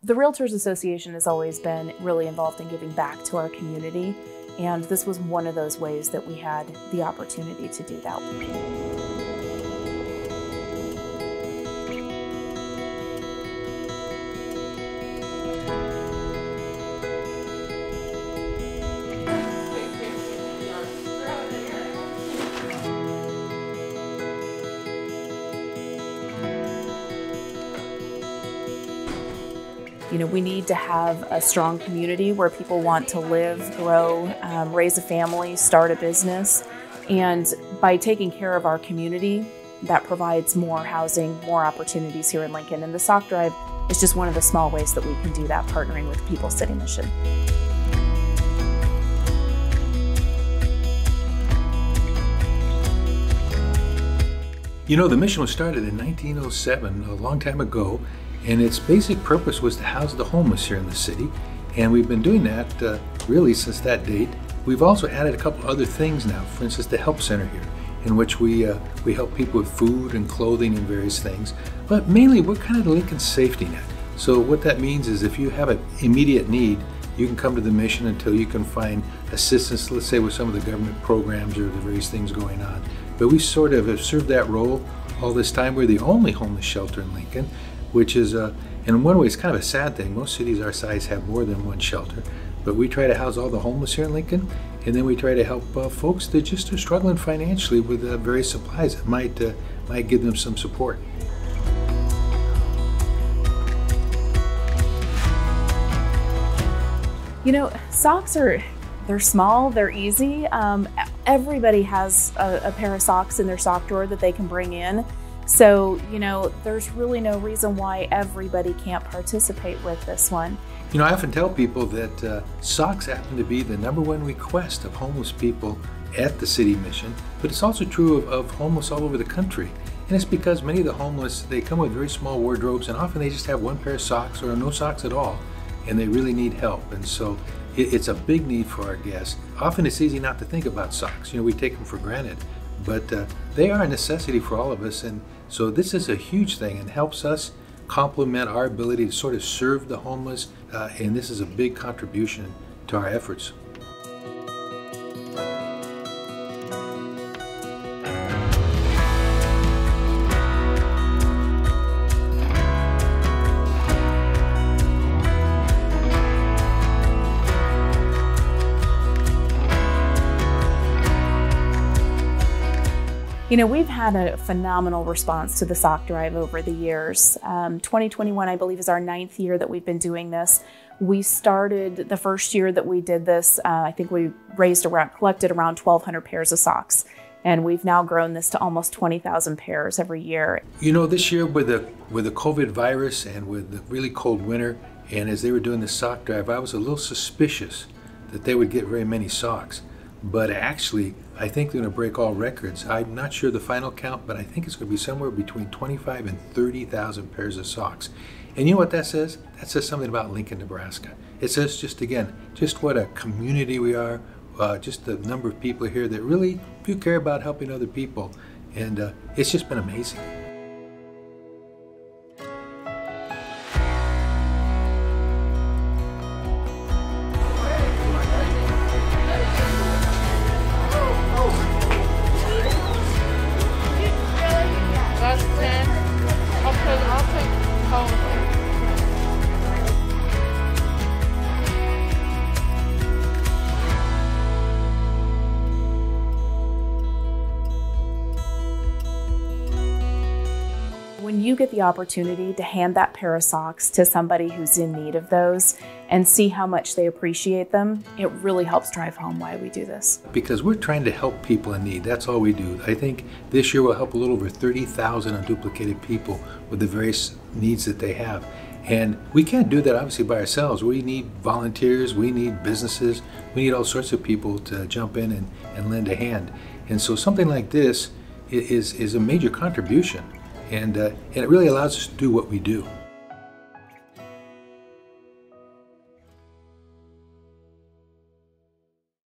The Realtors Association has always been really involved in giving back to our community, and this was one of those ways that we had the opportunity to do that. You know, we need to have a strong community where people want to live, grow, raise a family, start a business. And by taking care of our community, that provides more housing, more opportunities here in Lincoln. And the sock drive is just one of the small ways that we can do that, partnering with People City Mission. You know, the mission was started in 1907, a long time ago, and its basic purpose was to house the homeless here in the city. And we've been doing that really since that date. We've also added a couple other things now, for instance, the Help Center here, in which we help people with food and clothing and various things. But mainly, we're kind of the Lincoln safety net. So what that means is if you have an immediate need, you can come to the mission until you can find assistance, let's say with some of the government programs or the various things going on. But we sort of have served that role all this time. We're the only homeless shelter in Lincoln, which is, in one way, it's kind of a sad thing. Most cities our size have more than one shelter. But we try to house all the homeless here in Lincoln, and then we try to help folks that just are struggling financially with various supplies that might give them some support. You know, socks they're small, they're easy. Everybody has a pair of socks in their sock drawer that they can bring in. So, you know, there's really no reason why everybody can't participate with this one. You know, I often tell people that socks happen to be the #1 request of homeless people at the city mission, but it's also true of homeless all over the country. And it's because many of the homeless, they come with very small wardrobes, and often they just have one pair of socks or no socks at all, and they really need help. And so it's a big need for our guests. Often it's easy not to think about socks. You know, we take them for granted, but they are a necessity for all of us. And so this is a huge thing and helps us complement our ability to sort of serve the homeless, and this is a big contribution to our efforts. You know, we've had a phenomenal response to the sock drive over the years. 2021, I believe, is our 9th year that we've been doing this. We started the first year that we did this, I think we collected around 1,200 pairs of socks. And we've now grown this to almost 20,000 pairs every year. You know, this year with the COVID virus and with the really cold winter, and as they were doing the sock drive, I was a little suspicious that they would get very many socks. But actually, I think they're going to break all records. I'm not sure the final count, but I think it's going to be somewhere between 25 and 30,000 pairs of socks. And you know what that says? That says something about Lincoln, Nebraska. It says just what a community we are, just the number of people here that really do care about helping other people. And it's just been amazing. When you get the opportunity to hand that pair of socks to somebody who's in need of those and see how much they appreciate them, it really helps drive home why we do this. Because we're trying to help people in need. That's all we do. I think this year we'll help a little over 30,000 unduplicated people with the various needs that they have. And we can't do that obviously by ourselves. We need volunteers, we need businesses, we need all sorts of people to jump in and lend a hand. And so something like this is a major contribution. And it really allows us to do what we do.